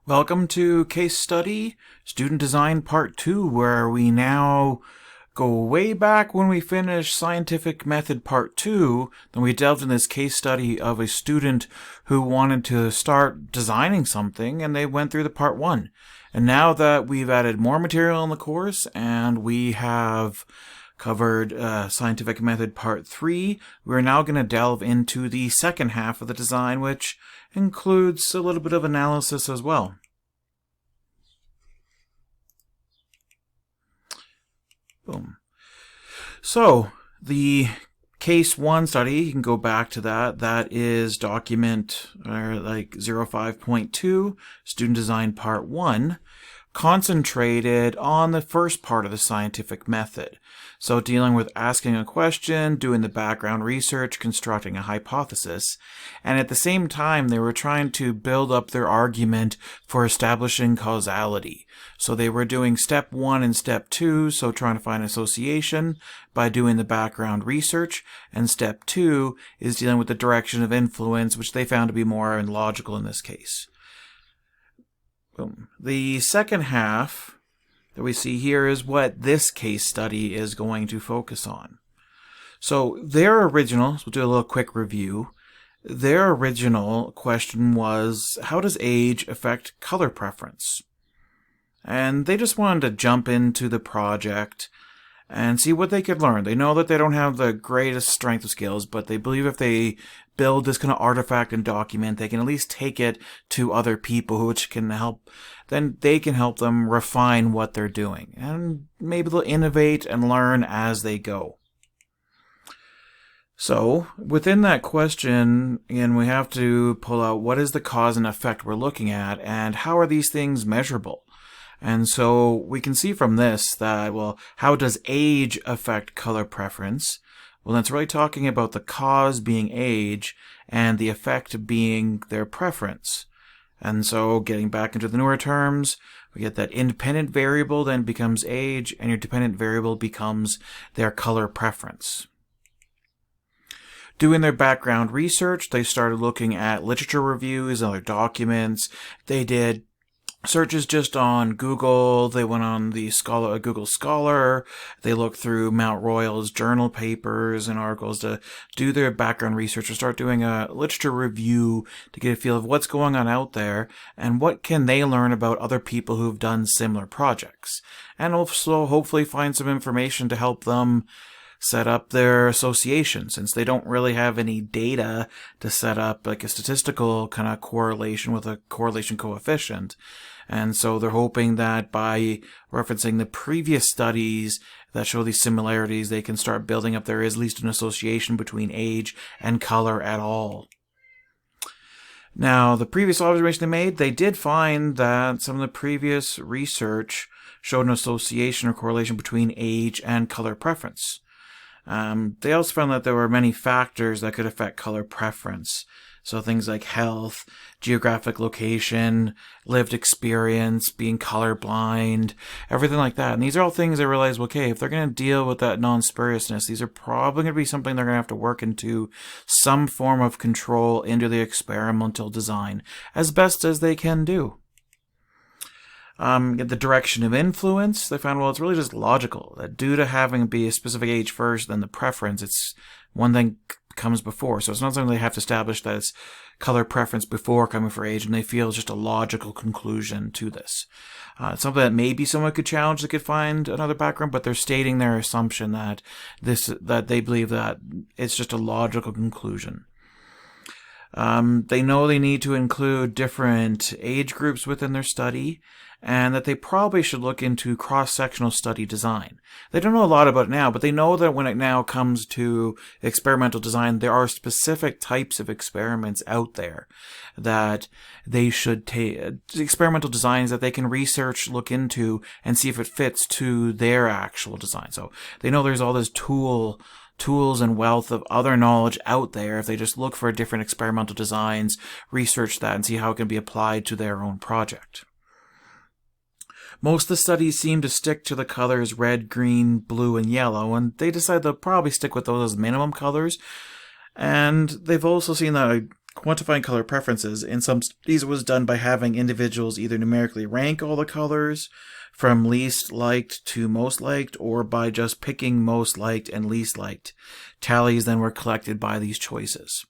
Welcome to Case Study, Student Design Part 2, where we now go way back when we finished Scientific Method Part 2. Then we delved in this case study of a student who wanted to start designing something, and they went through the Part 1. And now that we've added more material in the course, and we have covered Scientific Method Part 3, we're now going to delve into the second half of the design, which includes a little bit of analysis as well. Boom. So, the Case 1 study, you can go back to that. That is document 05.2, Student Design Part 1, concentrated on the first part of the scientific method. So dealing with asking a question, doing the background research, constructing a hypothesis, and at the same time they were trying to build up their argument for establishing causality. So they were doing step 1 and step 2, so trying to find association by doing the background research, and step 2 is dealing with the direction of influence, which they found to be more logical in this case. Boom. The second half that we see here is what this case study is going to focus on. So their original, so we'll do a little quick review. Their original question was, how does age affect color preference? And they just wanted to jump into the project and see what they could learn. They know that they don't have the greatest strength of skills, but they believe if they build this kind of artifact and document, they can at least take it to other people, which can help. Then they can help them refine what they're doing, and maybe they'll innovate and learn as they go. So within that question, again, we have to pull out what is the cause and effect we're looking at, and how are these things measurable? And so we can see from this that, well, how does age affect color preference? Well, that's really talking about the cause being age and the effect being their preference. And so getting back into the newer terms, we get that independent variable then becomes age, and your dependent variable becomes their color preference. Doing their background research, they started looking at literature reviews, other documents. They did searches just on Google. They went on the Google Scholar. They looked through Mount Royal's journal papers and articles to do their background research, or start doing a literature review to get a feel of what's going on out there and what can they learn about other people who've done similar projects. And also hopefully find some information to help them set up their association, since they don't really have any data to set up like a statistical kind of correlation with a correlation coefficient. And so they're hoping that by referencing the previous studies that show these similarities, they can start building up there is at least an association between age and color at all. Now, the previous observation they made, they did find that some of the previous research showed an association or correlation between age and color preference. They also found that there were many factors that could affect color preference. So things like health, geographic location, lived experience, being colorblind, everything like that. And these are all things they realize, well, okay, if they're going to deal with that non-spuriousness, these are probably going to be something they're going to have to work into some form of control into the experimental design as best as they can do. The direction of influence, they found, well, it's really just logical that due to having be a specific age first, then the preference, it's one thing comes before. So it's not something they have to establish that it's color preference before coming for age, and they feel it's just a logical conclusion to this. It's something that maybe someone could challenge, they could find another background, but they're stating their assumption that that they believe that it's just a logical conclusion. They know they need to include different age groups within their study, and that they probably should look into cross-sectional study design. They don't know a lot about it now, but they know that when it now comes to experimental design, there are specific types of experiments out there that they should take, experimental designs that they can research, look into, and see if it fits to their actual design. So they know there's all this tools and wealth of other knowledge out there. If they just look for different experimental designs, research that, and see how it can be applied to their own project. Most of the studies seem to stick to the colors red, green, blue, and yellow, and they decide they'll probably stick with those as minimum colors. And they've also seen that quantifying color preferences in some studies was done by having individuals either numerically rank all the colors from least liked to most liked, or by just picking most liked and least liked. Tallies then were collected by these choices.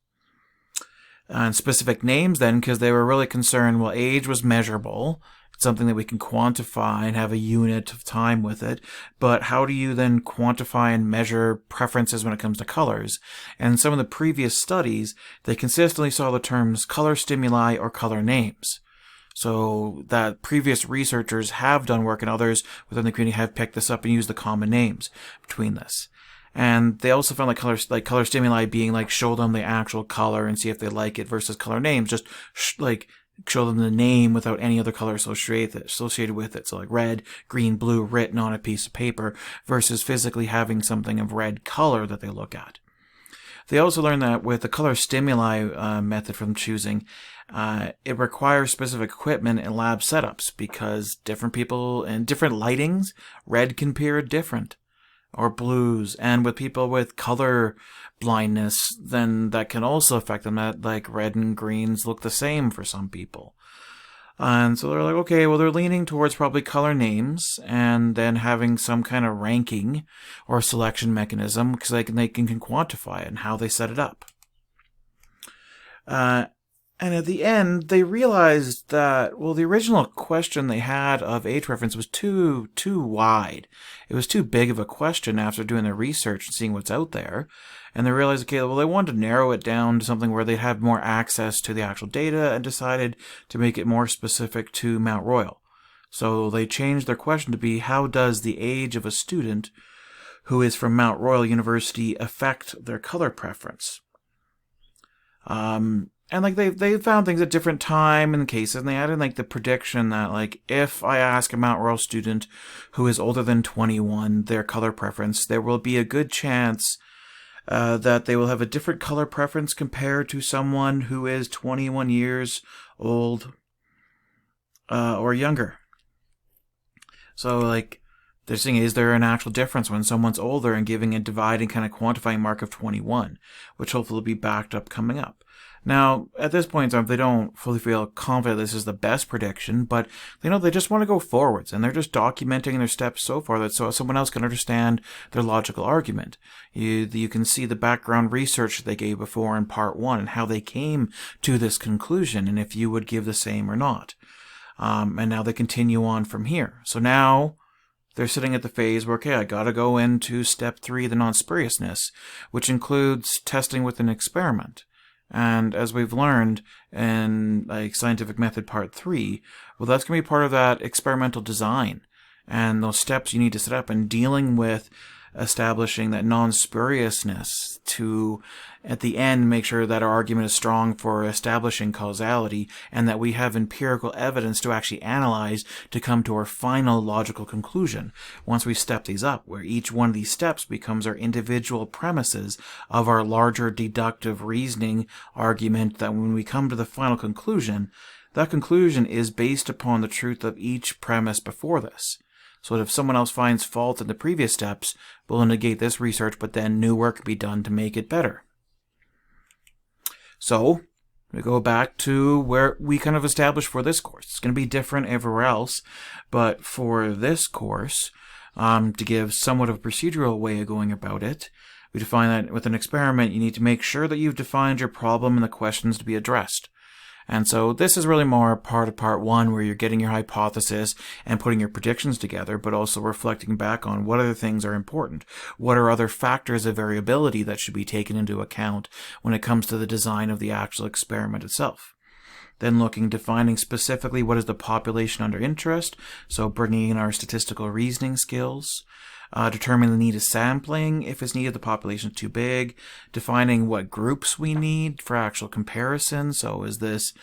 And specific names then, because they were really concerned, well, age was measurable. It's something that we can quantify and have a unit of time with it. But how do you then quantify and measure preferences when it comes to colors? And in some of the previous studies, they consistently saw the terms color stimuli or color names. So that previous researchers have done work, and others within the community have picked this up and used the common names between this. And they also found color stimuli being like show them the actual color and see if they like it, versus color names just show them the name without any other color associated with it. So like red, green, blue written on a piece of paper, versus physically having something of red color that they look at. They also learned that with the color stimuli method from choosing, it requires specific equipment and lab setups, because different people and different lightings, red can appear different, or blues. And with people with color blindness, then that can also affect them, that like red and greens look the same for some people. And so they're like, okay, well, they're leaning towards probably color names, and then having some kind of ranking or selection mechanism, because they can quantify it and how they set it up. And at the end, they realized that, well, the original question they had of age preference was too wide. It was too big of a question after doing their research and seeing what's out there. And they realized, okay, well, they wanted to narrow it down to something where they'd have more access to the actual data, and decided to make it more specific to Mount Royal. So they changed their question to be, how does the age of a student who is from Mount Royal University affect their color preference? And like they found things at different time in cases, and they added like the prediction that like if I ask a Mount Royal student who is older than 21 their color preference, there will be a good chance that they will have a different color preference compared to someone who is 21 years old or younger. So like they're saying, is there an actual difference when someone's older, and giving a dividing kind of quantifying mark of 21, which hopefully will be backed up coming up. Now, at this point in time, they don't fully feel confident this is the best prediction, but they just want to go forwards, and they're just documenting their steps so far that so someone else can understand their logical argument. You can see the background research they gave before in part 1 and how they came to this conclusion, and if you would give the same or not. And now they continue on from here. So now they're sitting at the phase where, okay, I gotta go into step 3, the non-spuriousness, which includes testing with an experiment. And as we've learned in like scientific method part 3, well, that's going to be part of that experimental design and those steps you need to set up, and dealing with establishing that non-spuriousness to, at the end, make sure that our argument is strong for establishing causality, and that we have empirical evidence to actually analyze to come to our final logical conclusion once we step these up, where each one of these steps becomes our individual premises of our larger deductive reasoning argument, that when we come to the final conclusion, that conclusion is based upon the truth of each premise before this. So that if someone else finds fault in the previous steps, we'll negate this research, but then new work can be done to make it better. So we go back to where we kind of established for this course. It's going to be different everywhere else, but for this course, to give somewhat of a procedural way of going about it, we define that with an experiment, you need to make sure that you've defined your problem and the questions to be addressed. And so this is really more part of part 1, where you're getting your hypothesis and putting your predictions together, but also reflecting back on what other things are important. What are other factors of variability that should be taken into account when it comes to the design of the actual experiment itself. Then defining specifically what is the population under interest, so bringing in our statistical reasoning skills. Determining the need of sampling, if it's needed, the population is too big. Defining what groups we need for actual comparison. So is this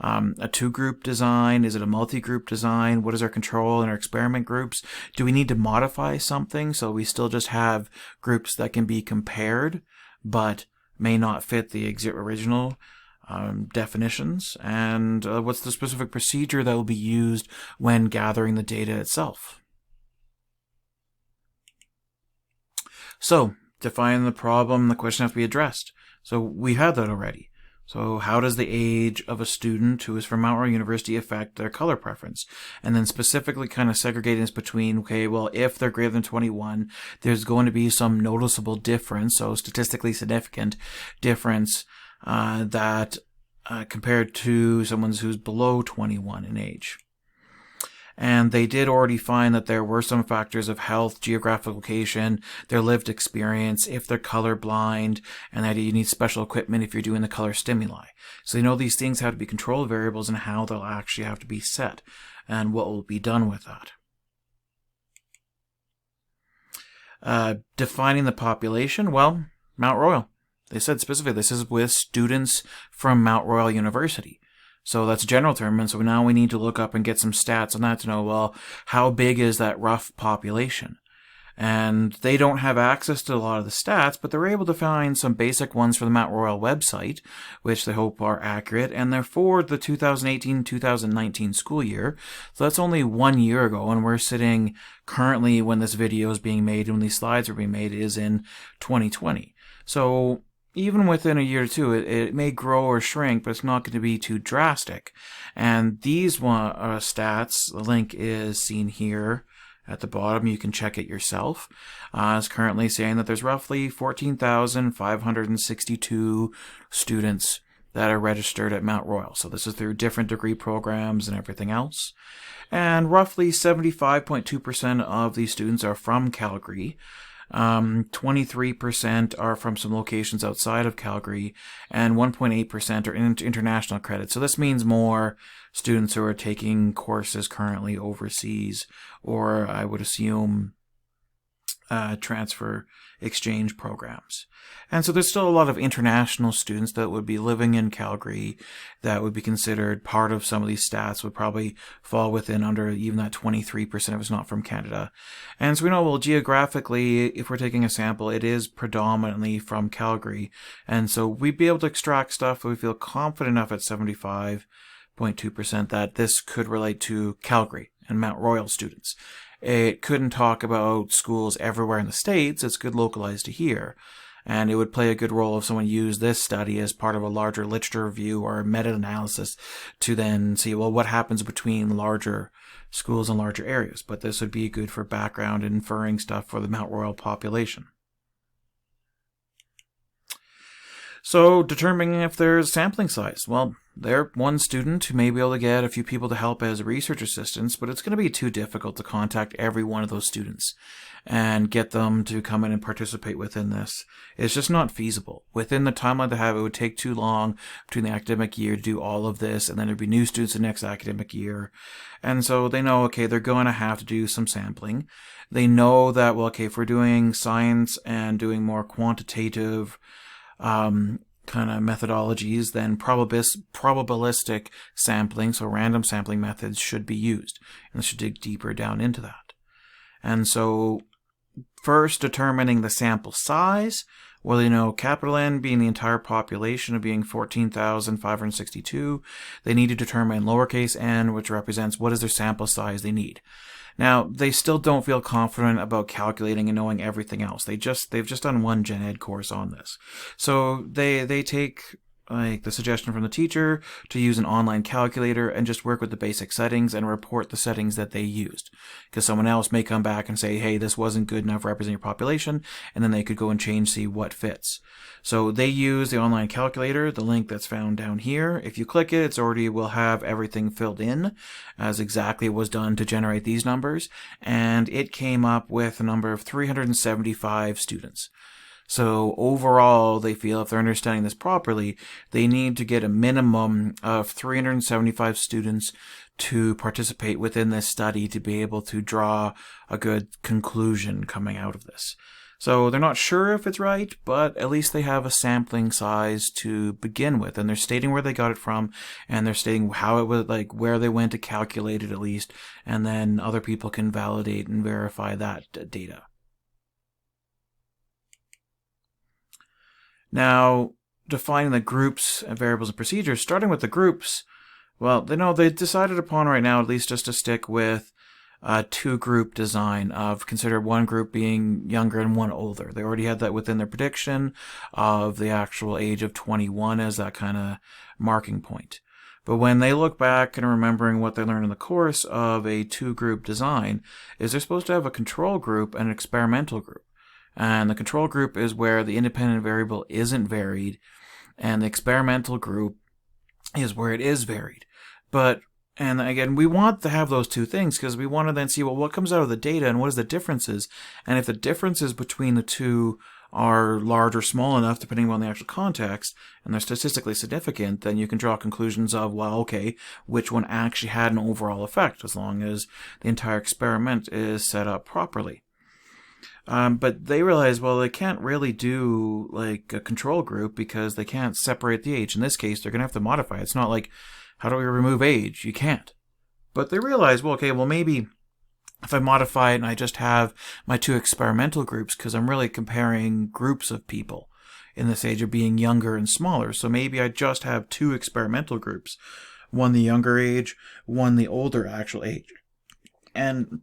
a 2-group design? Is it a multi-group design? What is our control in our experiment groups? Do we need to modify something so we still just have groups that can be compared but may not fit the original definitions? And what's the specific procedure that will be used when gathering the data itself? So, define the problem, the question has to be addressed. So we had that already. So how does the age of a student who is from Mount Royal University affect their color preference? And then specifically kind of segregating this between, okay, well, if they're greater than 21, there's going to be some noticeable difference, so statistically significant difference that compared to someone who's below 21 in age. And they did already find that there were some factors of health, geographic location, their lived experience, if they're colorblind, and that you need special equipment if you're doing the color stimuli. So they know these things have to be control variables and how they'll actually have to be set and what will be done with that. Defining the population, well, Mount Royal. They said specifically this is with students from Mount Royal University. So that's a general term, and so now we need to look up and get some stats on that to know, well, how big is that rough population? And they don't have access to a lot of the stats, but they're able to find some basic ones for the Mount Royal website, which they hope are accurate, and they're for the 2018-2019 school year. So that's only 1 year ago, and we're sitting currently when this video is being made, and when these slides are being made, is in 2020. So even within a year or two, it may grow or shrink, but it's not going to be too drastic. And these stats, the link is seen here at the bottom. You can check it yourself. It's currently saying that there's roughly 14,562 students that are registered at Mount Royal. So this is through different degree programs and everything else. And roughly 75.2% of these students are from Calgary. 23% are from some locations outside of Calgary, and 1.8% are international credit. So this means more students who are taking courses currently overseas, or I would assume transfer exchange programs. And so there's still a lot of international students that would be living in Calgary that would be considered part of some of these stats, would probably fall within under even that 23% if it's not from Canada. And so we know, well, geographically, if we're taking a sample, it is predominantly from Calgary. And so we'd be able to extract stuff that we feel confident enough at 75.2% that this could relate to Calgary and Mount Royal students. It couldn't talk about schools everywhere in the States. It's good localized to here. And it would play a good role if someone used this study as part of a larger literature review or meta-analysis to then see, well, what happens between larger schools and larger areas. But this would be good for background and inferring stuff for the Mount Royal population. So determining if there's sampling size. Well, they're one student who may be able to get a few people to help as research assistants, but it's going to be too difficult to contact every one of those students and get them to come in and participate within this. It's just not feasible. Within the timeline they have, it would take too long between the academic year to do all of this, and then there'd be new students the next academic year. And so they know, okay, they're going to have to do some sampling. They know that, well, okay, if we're doing science and doing more quantitative kind of methodologies, then probabilistic sampling, so random sampling methods, should be used. And let's dig deeper down into that. And so first, determining the sample size. Well, you know, capital N being the entire population of being 14,562, they need to determine lowercase n, which represents what is their sample size they need. Now, they still don't feel confident about calculating and knowing everything else. They've just done one Gen Ed course on this. So they take like the suggestion from the teacher to use an online calculator and just work with the basic settings and report the settings that they used. Because someone else may come back and say, hey, this wasn't good enough representing your population, and then they could go and change, see what fits. So they use the online calculator, the link that's found down here. If you click it, it's already will have everything filled in as exactly was done to generate these numbers, and it came up with a number of 375 students. So overall, they feel if they're understanding this properly, they need to get a minimum of 375 students to participate within this study to be able to draw a good conclusion coming out of this. So they're not sure if it's right, but at least they have a sampling size to begin with, and they're stating where they got it from, and they're stating how it was, like where they went to calculate it at least, and then other people can validate and verify that data. Now, defining the groups and variables and procedures, starting with the groups, well, they know they decided upon right now at least just to stick with two-group design of consider one group being younger and one older. They already had that within their prediction of the actual age of 21 as that kind of marking point. But when they look back and remembering what they learned in the course of a two-group design, is they're supposed to have a control group and an experimental group. And the control group is where the independent variable isn't varied, and the experimental group is where it is varied. And again, we want to have those two things because we want to then see, well, what comes out of the data and what is the differences? And if the differences between the two are large or small enough, depending on the actual context, and they're statistically significant, then you can draw conclusions of, well, okay, which one actually had an overall effect, as long as the entire experiment is set up properly. But they realize, well, they can't really do like a control group because they can't separate the age. In this case, they're going to have to modify it. It's not like, how do we remove age? You can't. But they realize, well, okay, well, maybe if I modify it and I just have my two experimental groups, because I'm really comparing groups of people in this age of being younger and smaller. So maybe I just have two experimental groups, one the younger age, one the older actual age. And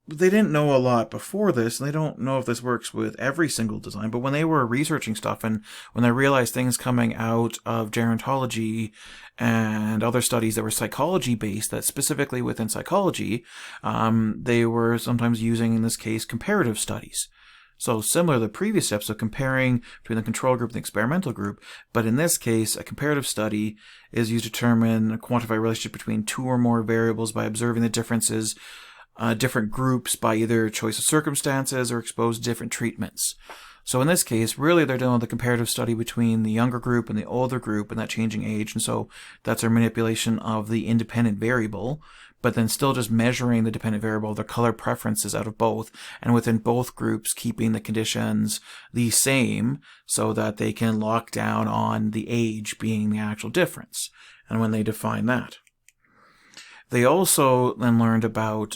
they didn't know a lot before this, and they don't know if this works with every single design, but when they were researching stuff and when they realized things coming out of gerontology and other studies that were psychology-based, that specifically within psychology, they were sometimes using, in this case, comparative studies. So similar to the previous steps of comparing between the control group and the experimental group, but in this case, a comparative study is used to determine, quantify a relationship between two or more variables by observing the differences different groups by either choice of circumstances or exposed to different treatments. So in this case, really they're doing the comparative study between the younger group and the older group and that changing age, and so that's our manipulation of the independent variable, but then still just measuring the dependent variable, their color preferences out of both, and within both groups keeping the conditions the same so that they can lock down on the age being the actual difference, and when they define that. They also then learned about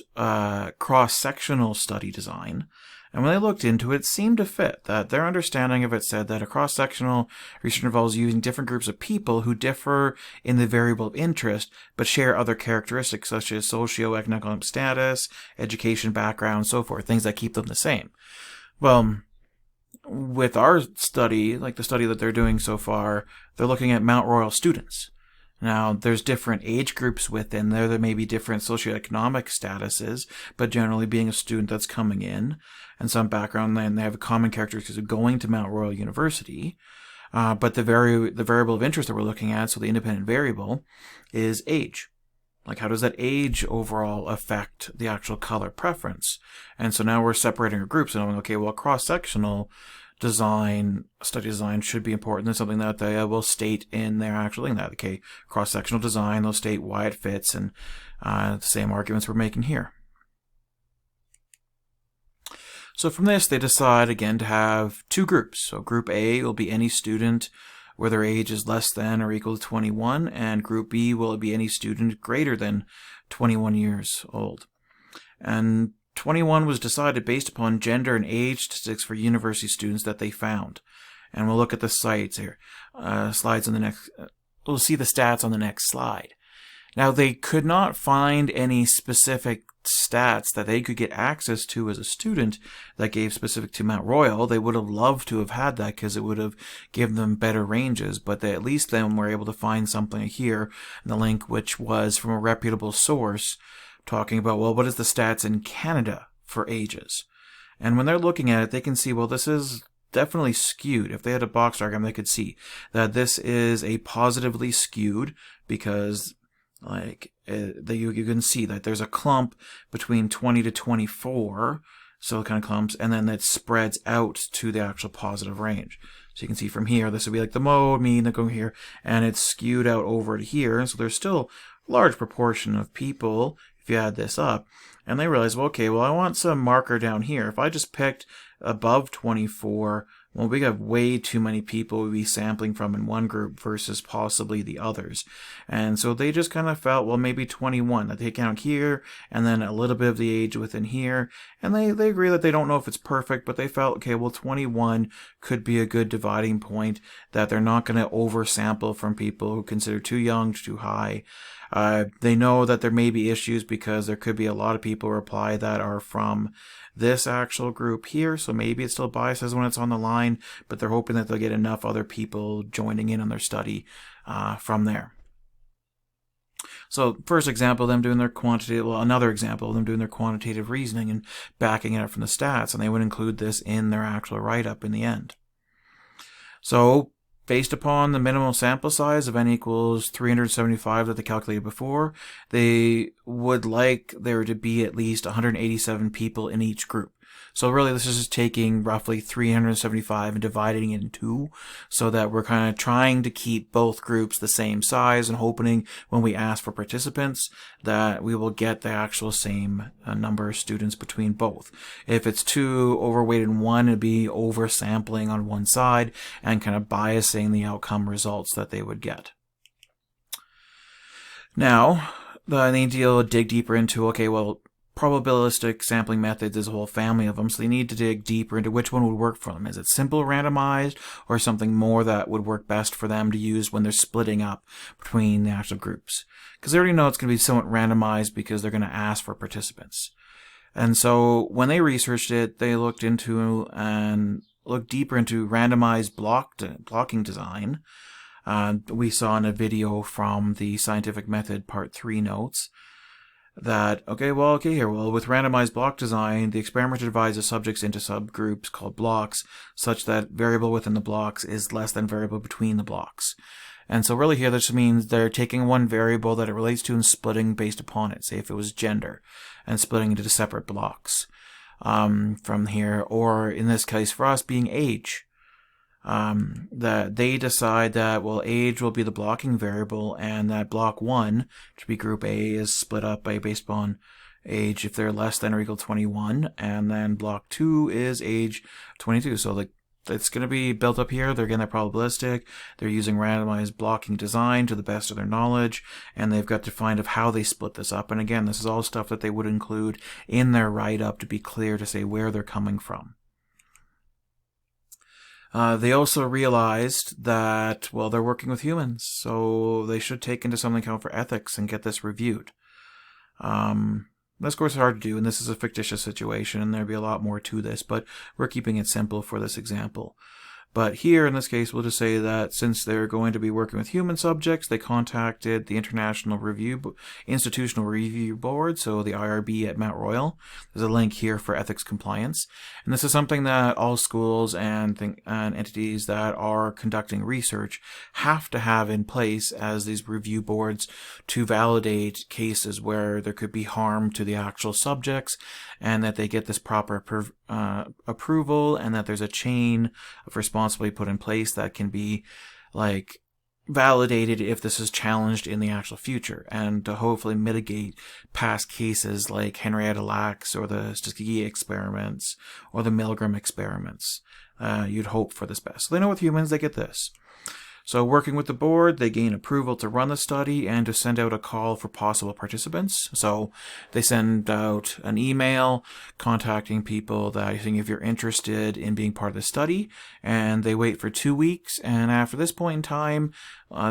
cross-sectional study design, and when they looked into it, it seemed to fit. That their understanding of it said that a cross-sectional research involves using different groups of people who differ in the variable of interest, but share other characteristics such as socioeconomic status, education background, so forth, things that keep them the same. Well, with our study, like the study that they're doing so far, they're looking at Mount Royal students. Now, there's different age groups within there. There may be different socioeconomic statuses, but generally being a student that's coming in and some background, then they have a common characteristics of going to Mount Royal University. But the variable of interest that we're looking at, so the independent variable, is age. Like, how does that age overall affect the actual color preference? And so now we're separating our groups and knowing, okay, well, cross-sectional study design should be important. That's something that they will state in their actual thing. That, okay, cross-sectional design, they'll state why it fits, and the same arguments we're making here. So from this, they decide again to have two groups. So group A will be any student where their age is less than or equal to 21, and group B will be any student greater than 21 years old. And 21 was decided based upon gender and age statistics for university students that they found. And we'll look at the sites here. Slides on the next. We'll see the stats on the next slide. Now, they could not find any specific stats that they could get access to as a student that gave specific to Mount Royal. They would have loved to have had that because it would have given them better ranges, but they at least then were able to find something here in the link, which was from a reputable source, talking about, well, what is the stats in Canada for ages? And when they're looking at it, they can see, well, this is definitely skewed. If they had a box diagram, they could see that this is a positively skewed because, like, you can see that there's a clump between 20 to 24, so kind of clumps, and then that spreads out to the actual positive range. So you can see from here, this would be like the mode, mean, they're going here, and it's skewed out over to here. And so there's still a large proportion of people, if you add this up, and they realize, well, okay, well, I want some marker down here. If I just picked above 24, well, we have way too many people we'd be sampling from in one group versus possibly the others. And so they just kind of felt, well, maybe 21, that they count here, and then a little bit of the age within here. And they agree that they don't know if it's perfect, but they felt, okay, well, 21 could be a good dividing point, that they're not going to oversample from people who consider too young, too high. They know that there may be issues because there could be a lot of people reply that are from this actual group here, so maybe it still biases when it's on the line, but they're hoping that they'll get enough other people joining in on their study from there. So first example of them doing their quantitative, well, another example of them doing their quantitative reasoning and backing it up from the stats, and they would include this in their actual write-up in the end. So based upon the minimal sample size of n equals 375 that they calculated before, they would like there to be at least 187 people in each group. So really this is just taking roughly 375 and dividing it in two, so that we're kind of trying to keep both groups the same size and hoping when we ask for participants that we will get the actual same number of students between both. If it's too overweighted in one, it'd be oversampling on one side and kind of biasing the outcome results that they would get. Now, they need to dig deeper into, okay, well, probabilistic sampling methods is a whole family of them, so they need to dig deeper into which one would work for them. Is it simple randomized or something more that would work best for them to use when they're splitting up between the actual groups? Because they already know it's going to be somewhat randomized because they're going to ask for participants. And so when they researched it, they looked into and looked deeper into randomized blocking design. We saw in a video from the Scientific Method Part 3 notes that, with randomized block design, the experimenter divides the subjects into subgroups called blocks, such that variable within the blocks is less than variable between the blocks. And so really here, this means they're taking one variable that it relates to and splitting based upon it, say if it was gender, and splitting into separate blocks from here, or in this case for us being age. That they decide that, well, age will be the blocking variable, and that block 1, which would be group A, is split up based upon age if they're less than or equal to 21, and then block 2 is age 22. So it's going to be built up here. They're getting that probabilistic. They're using randomized blocking design to the best of their knowledge, and they've got to find of how they split this up. And again, this is all stuff that they would include in their write-up to be clear to say where they're coming from. They also realized that, well, they're working with humans, so they should take into some account for ethics and get this reviewed. This, of course, is hard to do, and this is a fictitious situation, and there'd be a lot more to this, but we're keeping it simple for this example. But here, in this case, we'll just say that since they're going to be working with human subjects, they contacted the Institutional Review Board, so the IRB at Mount Royal. There's a link here for ethics compliance. And this is something that all schools and entities that are conducting research have to have in place as these review boards to validate cases where there could be harm to the actual subjects, and that they get this proper approval, and that there's a chain of responsibility put in place that can be validated if this is challenged in the actual future, and to hopefully mitigate past cases like Henrietta Lacks or the Tuskegee experiments or the Milgram experiments. You'd hope for this best. So they know with humans they get this. So working with the board, they gain approval to run the study and to send out a call for possible participants. So they send out an email contacting people that saying if you're interested in being part of the study, and they wait for 2 weeks, and after this point in time,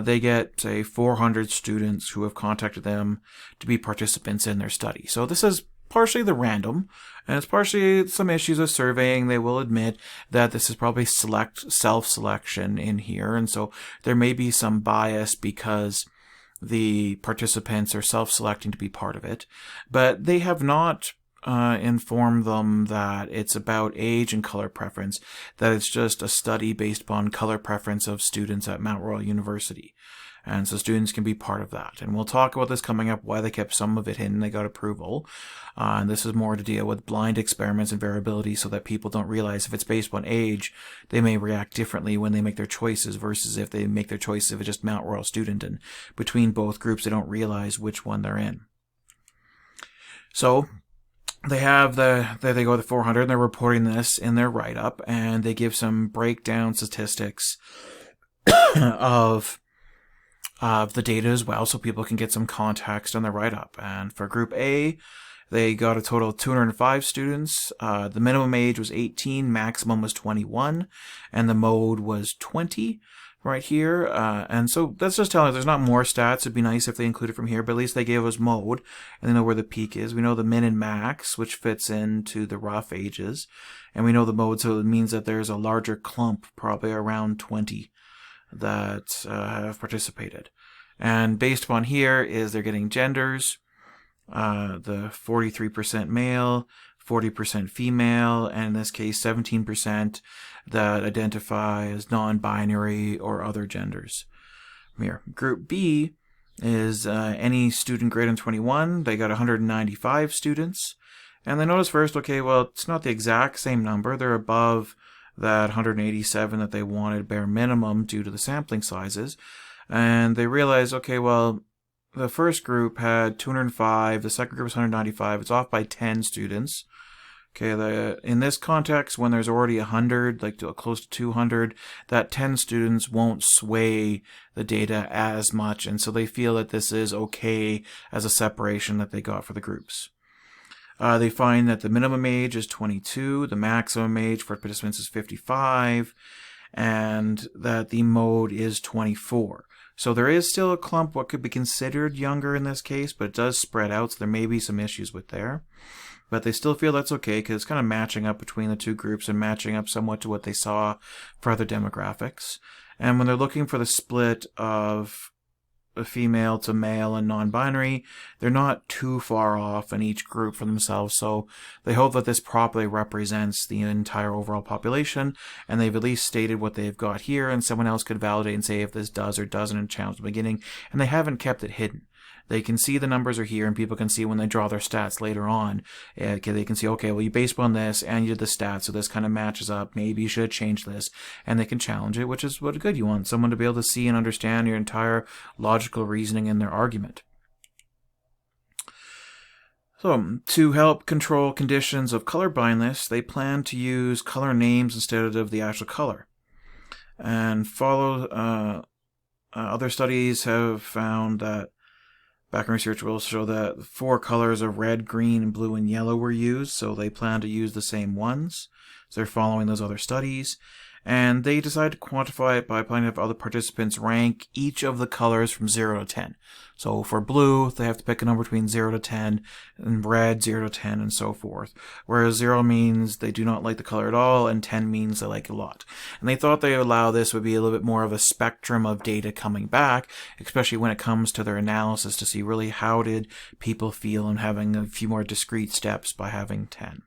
they get, say, 400 students who have contacted them to be participants in their study. So this is partially the random, and it's partially some issues with surveying. They will admit that this is probably self-selection in here, and so there may be some bias because the participants are self-selecting to be part of it, but they have not informed them that it's about age and color preference, that it's just a study based upon color preference of students at Mount Royal University. And so students can be part of that. And we'll talk about this coming up, why they kept some of it hidden. They got approval. And this is more to deal with blind experiments and variability so that people don't realize if it's based on age, they may react differently when they make their choices versus if they make their choice if it's just Mount Royal student. And between both groups, they don't realize which one they're in. So they have they go to 400, and they're reporting this in their write-up, and they give some breakdown statistics of the data as well, so people can get some context on the write-up. And for Group A, they got a total of 205 students. The minimum age was 18, maximum was 21, and the mode was 20. right here. And so that's just telling us there's not more stats. It'd be nice if they included from here, but at least they gave us mode and they know where the peak is. We know the min and max, which fits into the rough ages. And we know the mode, so it means that there's a larger clump, probably around 20, that have participated. And based upon here is they're getting genders, the 43% male, 40% female, and in this case 17% that identify as non-binary or other genders. Here. Group B is any student greater than 21. They got 195 students. And they notice first, okay, well, it's not the exact same number. They're above that 187 that they wanted bare minimum due to the sampling sizes. And they realize, okay, well, the first group had 205, the second group was 195. It's off by 10 students. Okay, in this context, when there's already 100, like close to 200, that 10 students won't sway the data as much, and so they feel that this is okay as a separation that they got for the groups. They find that the minimum age is 22, the maximum age for participants is 55, and that the mode is 24. So there is still a clump what could be considered younger in this case, but it does spread out, so there may be some issues with there. But they still feel that's okay because it's kind of matching up between the two groups and matching up somewhat to what they saw for other demographics. And when they're looking for the split of female to male and non-binary, they're not too far off in each group for themselves, so they hope that this properly represents the entire overall population, and they've at least stated what they've got here, and someone else could validate and say if this does or doesn't in challenge at the beginning, and they haven't kept it hidden. They can see the numbers are here, and people can see when they draw their stats later on. Okay, they can see, okay, well, you based on this, and you did the stats, so this kind of matches up. Maybe you should change this, and they can challenge it, which is what good you want. Someone to be able to see and understand your entire logical reasoning in their argument. So, to help control conditions of color blindness, they plan to use color names instead of the actual color. And other studies have found that background research will show that 4 colors of red, green, blue, and yellow were used, so they plan to use the same ones. So they're following those other studies. And they decide to quantify it by planning to have other participants rank each of the colors from 0 to 10. So for blue, they have to pick a number between 0 to 10, and red, 0 to 10, and so forth. Whereas 0 means they do not like the color at all, and 10 means they like it a lot. And they thought they allow this would be a little bit more of a spectrum of data coming back, especially when it comes to their analysis to see really how did people feel and having a few more discrete steps by having 10.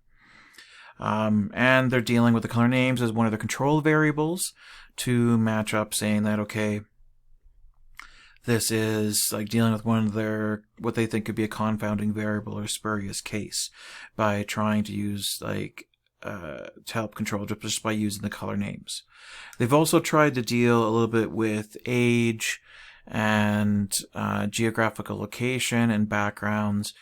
And they're dealing with the color names as one of the control variables to match up, saying that, okay, this is like dealing with one of their, what they think could be a confounding variable or spurious case by trying to use to help control just by using the color names. They've also tried to deal a little bit with age and geographical location and backgrounds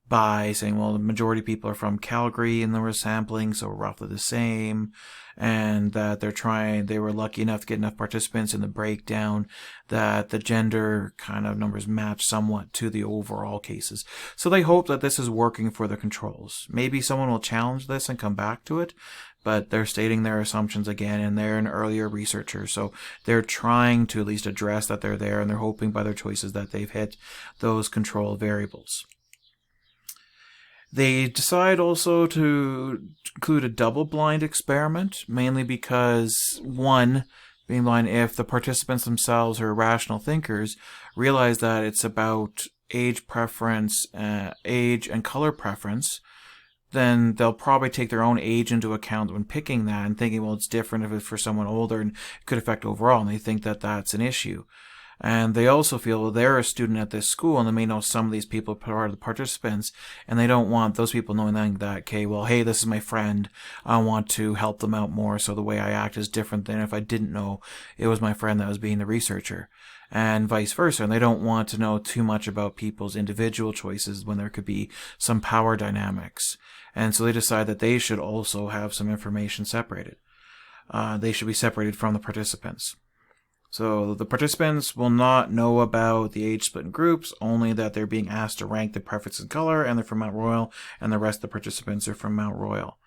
by saying, well, the majority of people are from Calgary and they were sampling, so we're roughly the same, and that they were lucky enough to get enough participants in the breakdown that the gender kind of numbers match somewhat to the overall cases. So they hope that this is working for the controls. Maybe someone will challenge this and come back to it, but they're stating their assumptions again, and they're an earlier researcher, so they're trying to at least address that they're there, and they're hoping by their choices that they've hit those control variables. They decide also to include a double-blind experiment, mainly because, one, being blind, if the participants themselves are rational thinkers, realize that it's about age preference, age and color preference, then they'll probably take their own age into account when picking that and thinking, well, it's different if it's for someone older and it could affect overall, and they think that that's an issue. And they also feel, well, they're a student at this school, and they may know some of these people are the participants, and they don't want those people knowing that, okay, well, hey, this is my friend, I want to help them out more, so the way I act is different than if I didn't know it was my friend that was being the researcher, and vice versa. And they don't want to know too much about people's individual choices when there could be some power dynamics. And so they decide that they should also have some information separated. They should be separated from the participants. So the participants will not know about the age split in groups, only that they're being asked to rank the preference in color, and they're from Mount Royal, and the rest of the participants are from Mount Royal.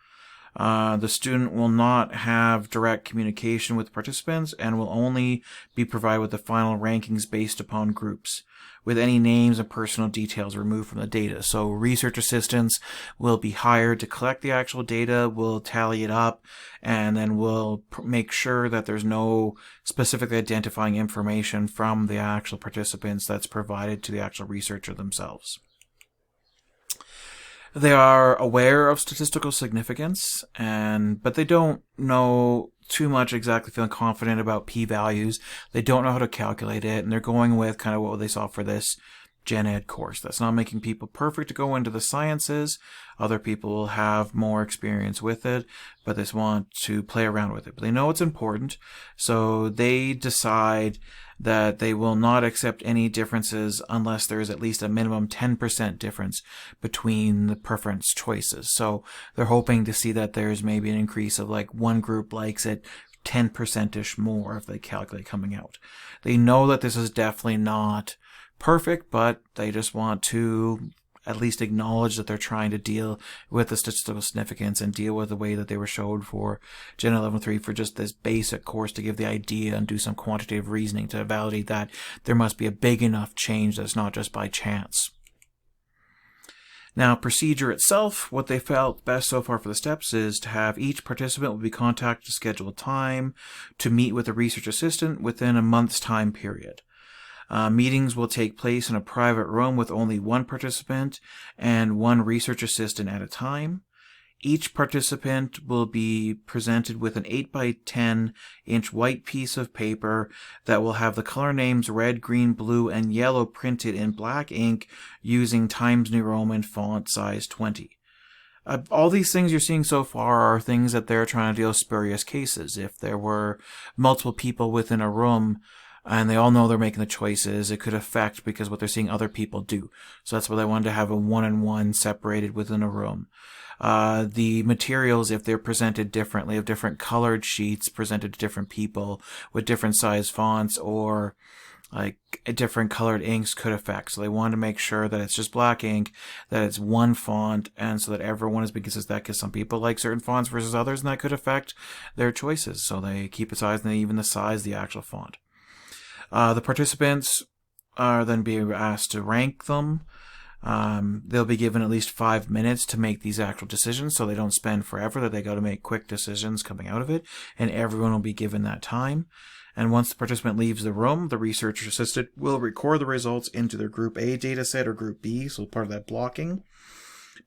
The student will not have direct communication with participants and will only be provided with the final rankings based upon groups, with any names and personal details removed from the data. So research assistants will be hired to collect the actual data, will tally it up, and then will make sure that there's no specifically identifying information from the actual participants that's provided to the actual researcher themselves. They are aware of statistical significance, but they don't know too much exactly, feeling confident about p-values. They don't know how to calculate it, and they're going with kind of what they saw for this GNED course. That's not making people perfect to go into the sciences. Other people will have more experience with it, but they want to play around with it. But they know it's important, so they decide that they will not accept any differences unless there is at least a minimum 10% difference between the preference choices. So they're hoping to see that there's maybe an increase of like one group likes it 10%-ish more if they calculate coming out. They know that this is definitely not perfect, but they just want to at least acknowledge that they're trying to deal with the statistical significance and deal with the way that they were showed for Gen 11.3 for just this basic course, to give the idea and do some quantitative reasoning to validate that there must be a big enough change that's not just by chance. Now, procedure itself, what they felt best so far for the steps is to have each participant will be contacted to schedule a time to meet with a research assistant within a month's time period. Meetings will take place in a private room with only one participant and one research assistant at a time. Each participant will be presented with an 8 by 10 inch white piece of paper that will have the color names red, green, blue, and yellow printed in black ink using Times New Roman font size 20. All these things you're seeing so far are things that they're trying to deal with spurious cases. If there were multiple people within a room, and they all know they're making the choices, it could affect because what they're seeing other people do. So that's why they wanted to have a one-on-one separated within a room. The materials, if they're presented differently, of different colored sheets presented to different people with different size fonts or like different colored inks, could affect. So they wanted to make sure that it's just black ink, that it's one font, and so that everyone is being consistent, because some people like certain fonts versus others, and that could affect their choices. So they keep it size, and even the size of the actual font. The participants are then being asked to rank them. They'll be given at least 5 minutes to make these actual decisions, so they don't spend forever, that they got to make quick decisions coming out of it, and everyone will be given that time. And once the participant leaves the room, the research assistant will record the results into their Group A dataset or Group B, so part of that blocking,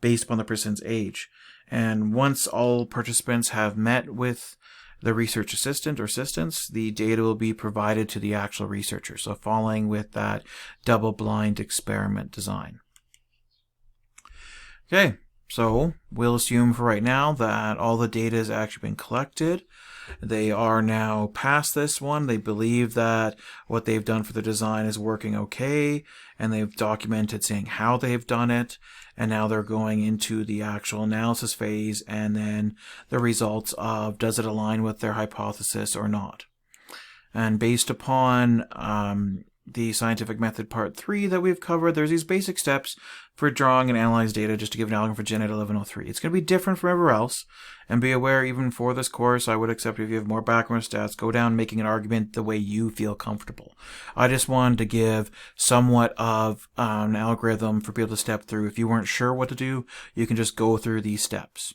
based upon the person's age. And once all participants have met with the research assistant or assistants, the data will be provided to the actual researcher, so following with that double-blind experiment design. Okay, so we'll assume for right now that all the data has actually been collected. They are now past this one. They believe that what they've done for the design is working okay, and they've documented saying how they've done it, and now they're going into the actual analysis phase and then the results of does it align with their hypothesis or not. And based upon the scientific method part 3 that we've covered, there's these basic steps for drawing and analyze data, just to give an outline for GNED 11.03. It's going to be different from everywhere else, and be aware even for this course, I would accept if you have more background stats, go down making an argument the way you feel comfortable. I just wanted to give somewhat of an algorithm for people to step through. If you weren't sure what to do, you can just go through these steps.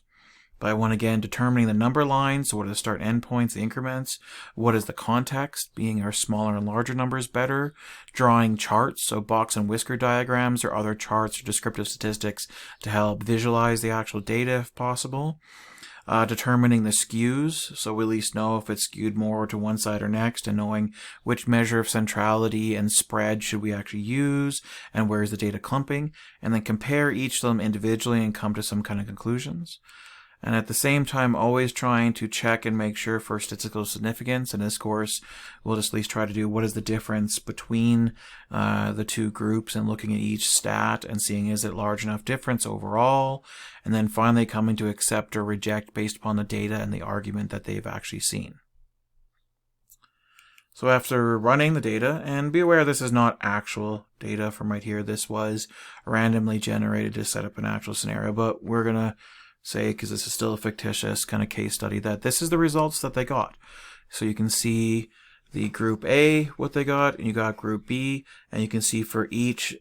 By one, again, determining the number lines, so what are the start endpoints, the increments, what is the context, being our smaller and larger numbers better, drawing charts, so box and whisker diagrams or other charts or descriptive statistics to help visualize the actual data if possible, determining the skews, so we at least know if it's skewed more to one side or next, and knowing which measure of centrality and spread should we actually use, and where is the data clumping, and then compare each of them individually and come to some kind of conclusions. And at the same time, always trying to check and make sure for statistical significance. In this course, we'll just at least try to do what is the difference between the two groups, and looking at each stat and seeing is it large enough difference overall, and then finally coming to accept or reject based upon the data and the argument that they've actually seen. So after running the data, and be aware this is not actual data from right here, this was randomly generated to set up an actual scenario, but we're going to say, because this is still a fictitious kind of case study, that this is the results that they got. So you can see the group A, what they got, and you got group B, and you can see for each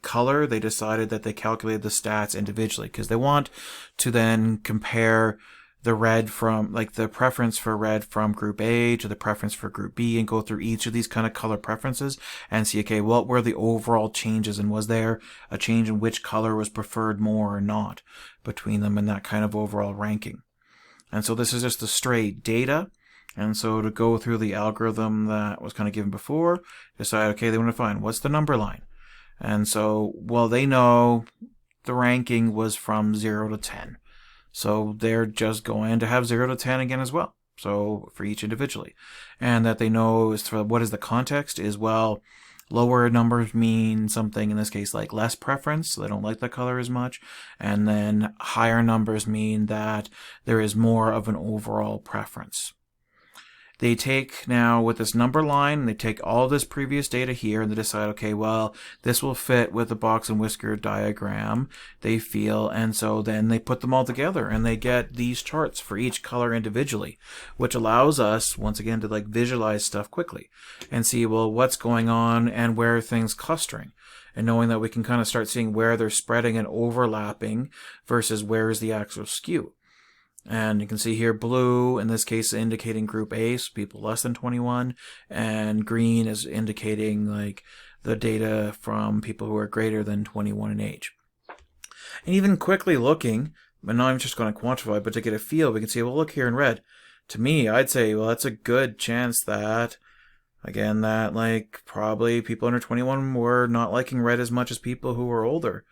color, they decided that they calculated the stats individually, because they want to then compare the red from, the preference for red from group A to the preference for group B, and go through each of these kind of color preferences and see, okay, what were the overall changes, and was there a change in which color was preferred more or not between them in that kind of overall ranking. And so this is just the straight data. And so to go through the algorithm that was kind of given before, decide, okay, they want to find what's the number line. And so, well, they know the ranking was from 0 to 10. So they're just going to have 0 to 10 again as well. So for each individually. And that they know is for what is the context is, well, lower numbers mean something, in this case, like less preference. So they don't like the color as much. And then higher numbers mean that there is more of an overall preference. They take now with this number line, they take all this previous data here and they decide, okay, well, this will fit with the box and whisker diagram, they feel, and so then they put them all together and they get these charts for each color individually, which allows us, once again, to visualize stuff quickly and see, well, what's going on and where are things clustering. And knowing that we can kind of start seeing where they're spreading and overlapping versus where is the actual skew. And you can see here blue, in this case, indicating group A, so people less than 21, and green is indicating the data from people who are greater than 21 in age. And even quickly looking, but not even just going to quantify, but to get a feel, we can see, well, look here in red. To me, I'd say, well, that's a good chance that, again, that probably people under 21 were not liking red as much as people who were older.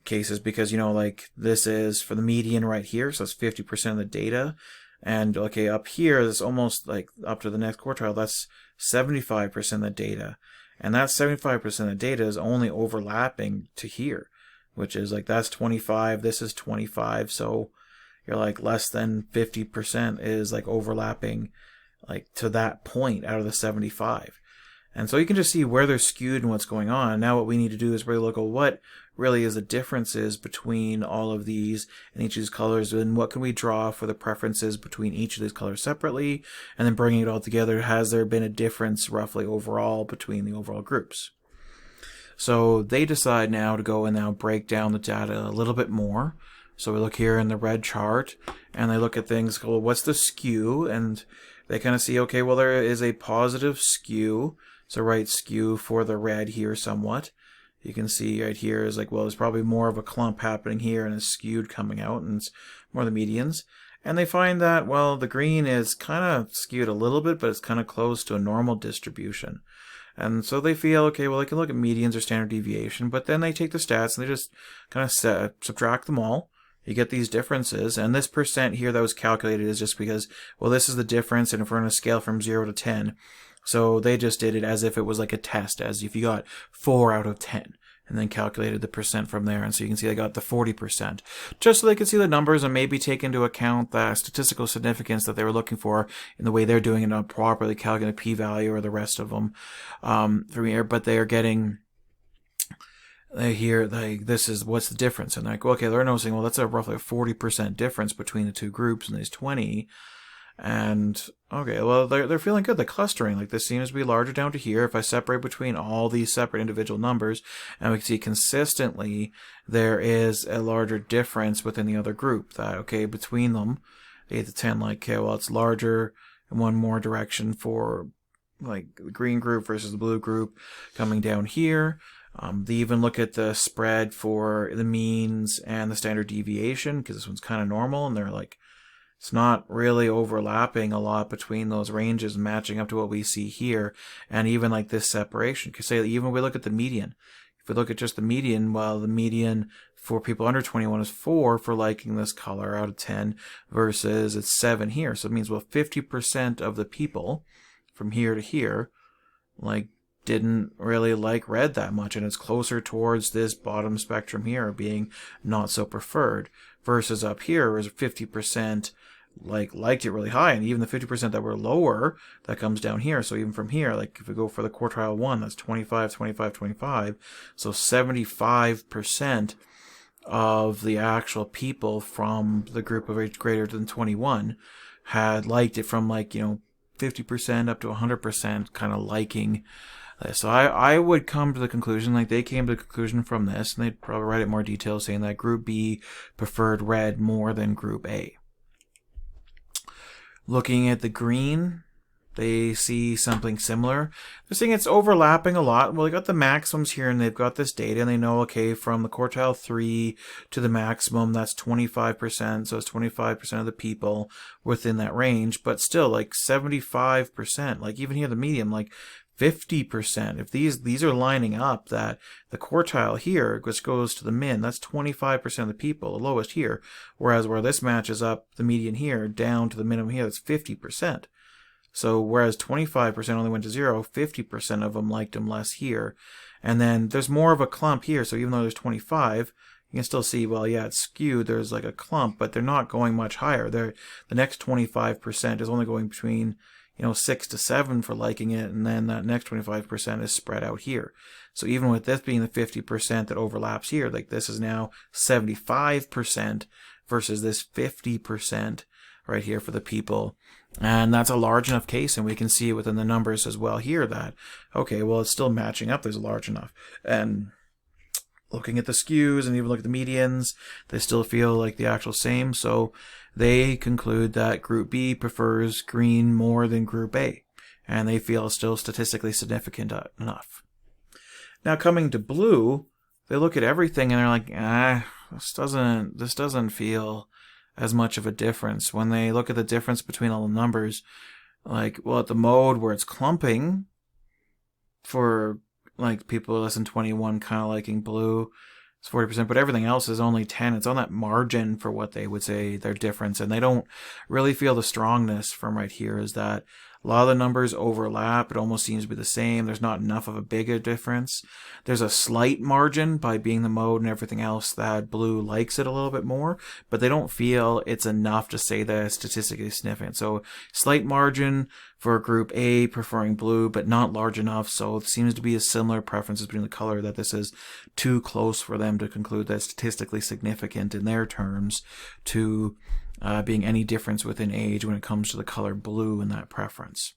Cases, because this is for the median right here, so it's 50% of the data, and okay, up here it's almost up to the next quartile, that's 75% of the data, and that 75% of the data is only overlapping to here, which is that's 25, this is 25, so you're less than 50% is overlapping to that point out of the 75. And so you can just see where they're skewed and what's going on. Now what we need to do is really look at what really is the differences between all of these and each of these colors, and what can we draw for the preferences between each of these colors separately, and then bringing it all together, has there been a difference roughly overall between the overall groups? So they decide now to go and now break down the data a little bit more. So we look here in the red chart and they look at things, well, what's the skew? And they kind of see, okay, well, there is a positive skew. So right skew for the red here somewhat. You can see right here is well, there's probably more of a clump happening here and it's skewed coming out, and it's more the medians. And they find that, well, the green is kind of skewed a little bit, but it's kind of close to a normal distribution. And so they feel, okay, well, they can look at medians or standard deviation, but then they take the stats and they just kind of subtract them all. You get these differences, and this percent here that was calculated is just because, well, this is the difference, and if we're on a scale from 0 to 10, so they just did it as if it was a test, as if you got 4 out of 10, and then calculated the percent from there. And so you can see they got the 40%, just so they could see the numbers and maybe take into account the statistical significance that they were looking for in the way they're doing it, not properly calculating the p-value or the rest of them from here. But they are getting here, this is what's the difference, and okay, they're noticing, well, that's roughly a 40% difference between the two groups in these 20. And okay, well, they're feeling good. The clustering, this seems to be larger down to here. If I separate between all these separate individual numbers, and we can see consistently there is a larger difference within the other group. That, okay, between them, 8 to 10, okay, well, it's larger in one more direction for the green group versus the blue group coming down here. They even look at the spread for the means and the standard deviation, because this one's kind of normal, and they're it's not really overlapping a lot between those ranges, matching up to what we see here. And even this separation, because say even we look at the median. If we look at just the median, well, the median for people under 21 is 4 for liking this color out of 10 versus it's 7 here. So it means, well, 50% of the people from here to here, didn't really like red that much, and it's closer towards this bottom spectrum here being not so preferred, versus up here is 50% liked it really high, and even the 50% that were lower, that comes down here. So even from here, if we go for the quartile 1, that's 25, 25, 25, so 75% of the actual people from the group of age greater than 21 had liked it, from 50% up to 100% kind of liking this. So I would come to the conclusion, they came to the conclusion from this, and they'd probably write it more detail, saying that Group B preferred red more than Group A. Looking at the green, they see something similar. They're saying it's overlapping a lot. Well, they got the maximums here, and they've got this data, and they know, okay, from the quartile 3 to the maximum, that's 25%, so it's 25% of the people within that range, but still, 75%, even here, the medium, 50%. If these are lining up, that the quartile here just goes to the min, that's 25% of the people, the lowest here, whereas where this matches up, the median here, down to the minimum here, that's 50%. So whereas 25% only went to 0, 50% of them liked them less here. And then there's more of a clump here, so even though there's 25, you can still see, well, yeah, it's skewed, there's a clump, but they're not going much higher. The next 25% is only going between 6 to 7 for liking it, and then that next 25% is spread out here. So even with this being the 50% that overlaps here, this is now 75% versus this 50% right here for the people. And that's a large enough case, and we can see within the numbers as well here that, okay, well, it's still matching up, there's large enough. And looking at the skews and even look at the medians, they still feel like the actual same. So they conclude that Group B prefers green more than Group A, and they feel it's still statistically significant enough. Now coming to blue, they look at everything and they're like, this doesn't feel as much of a difference. When they look at the difference between all the numbers, at the mode where it's clumping for people less than 21 kind of liking blue, it's 40%, but everything else is only 10. It's on that margin for what they would say their difference, and they don't really feel the strongness from right here is that a lot of the numbers overlap. It almost seems to be the same. There's not enough of a bigger difference. There's a slight margin by being the mode and everything else that blue likes it a little bit more, but they don't feel it's enough to say that it's statistically significant. So slight margin for Group A preferring blue, but not large enough. So it seems to be a similar preferences between the color, that this is too close for them to conclude that statistically significant in their terms to being any difference within age when it comes to the color blue in that preference.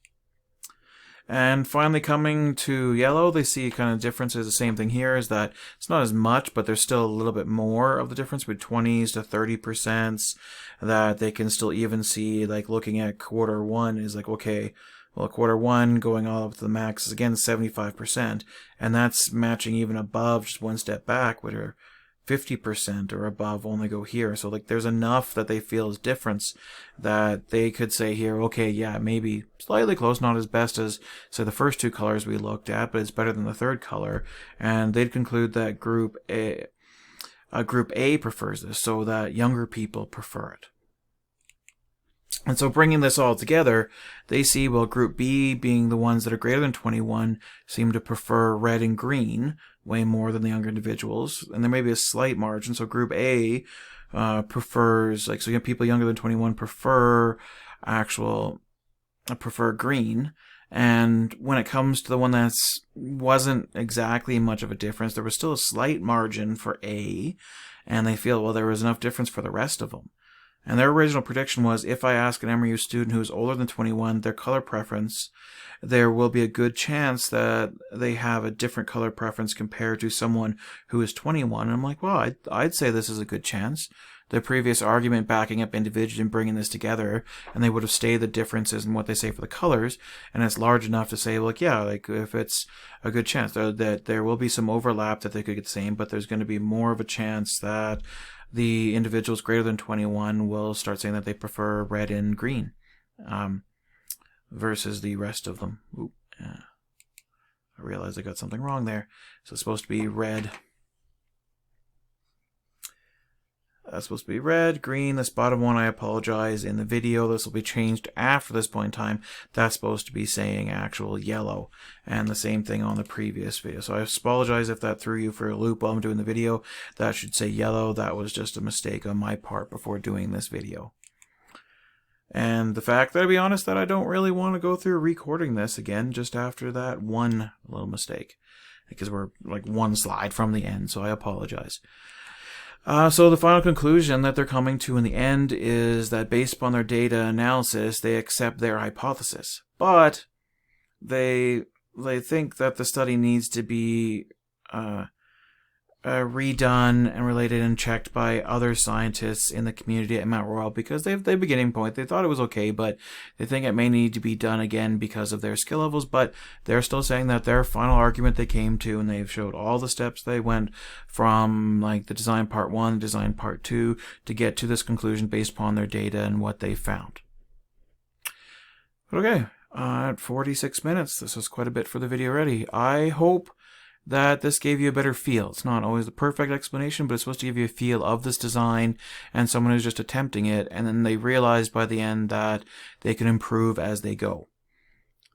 And finally, coming to yellow, they see kind of differences. The same thing here is that it's not as much, but there's still a little bit more of the difference between 20s to 30%, that they can still even see, looking at quarter 1 is okay, well, quarter 1 going all up to the max is again 75%, and that's matching even above, just one step back, where 50% or above only go here. So there's enough that they feel is difference that they could say here, okay, yeah, maybe slightly close, not as best as, say, the first two colors we looked at, but it's better than the third color. And they'd conclude that Group A prefers this, so that younger people prefer it. And so bringing this all together, they see, well, Group B, being the ones that are greater than 21, seem to prefer red and green way more than the younger individuals. And there may be a slight margin. So Group A prefers, so people younger than 21 prefer green. And when it comes to the one that wasn't exactly much of a difference, there was still a slight margin for A. And they feel, well, there was enough difference for the rest of them. And their original prediction was, if I ask an MRU student who is older than 21 their color preference, there will be a good chance that they have a different color preference compared to someone who is 21. And I'm like, well, I'd say this is a good chance. The previous argument backing up individuals and bringing this together, and they would have stayed the differences in what they say for the colors, and it's large enough to say, look, yeah, if it's a good chance that there will be some overlap that they could get the same, but there's going to be more of a chance that the individuals greater than 21 will start saying that they prefer red and green versus the rest of them. Ooh, yeah. I realized I got something wrong there. So it's supposed to be red. That's supposed to be red, green. This bottom one, I apologize. In the video, this will be changed after this point in time. That's supposed to be saying actual yellow. And the same thing on the previous video. So I apologize if that threw you for a loop while I'm doing the video. That should say yellow. That was just a mistake on my part before doing this video. And the fact that, to be honest, that I don't really want to go through recording this again just after that one little mistake. Because we're like one slide from the end, so I apologize. So the final conclusion that they're coming to in the end is that based upon their data analysis, they accept their hypothesis. But they think that the study needs to be redone and related and checked by other scientists in the community at Mount Royal, because they have the beginning point. They thought it was okay, but they think it may need to be done again because of their skill levels. But they're still saying that their final argument they came to, and they've showed all the steps they went from, like the design part 1, design part 2, to get to this conclusion based upon their data and what they found. Okay, at 46 minutes, this was quite a bit for the video already. I hope that this gave you a better feel. It's not always the perfect explanation, but it's supposed to give you a feel of this design and someone who's just attempting it, and then they realize by the end that they can improve as they go.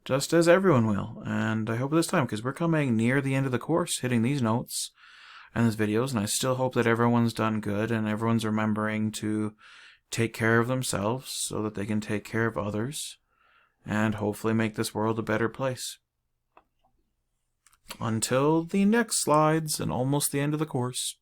Just as everyone will. And I hope this time, because we're coming near the end of the course, hitting these notes and these videos, and I still hope that everyone's done good and everyone's remembering to take care of themselves so that they can take care of others and hopefully make this world a better place. Until the next slides and almost the end of the course.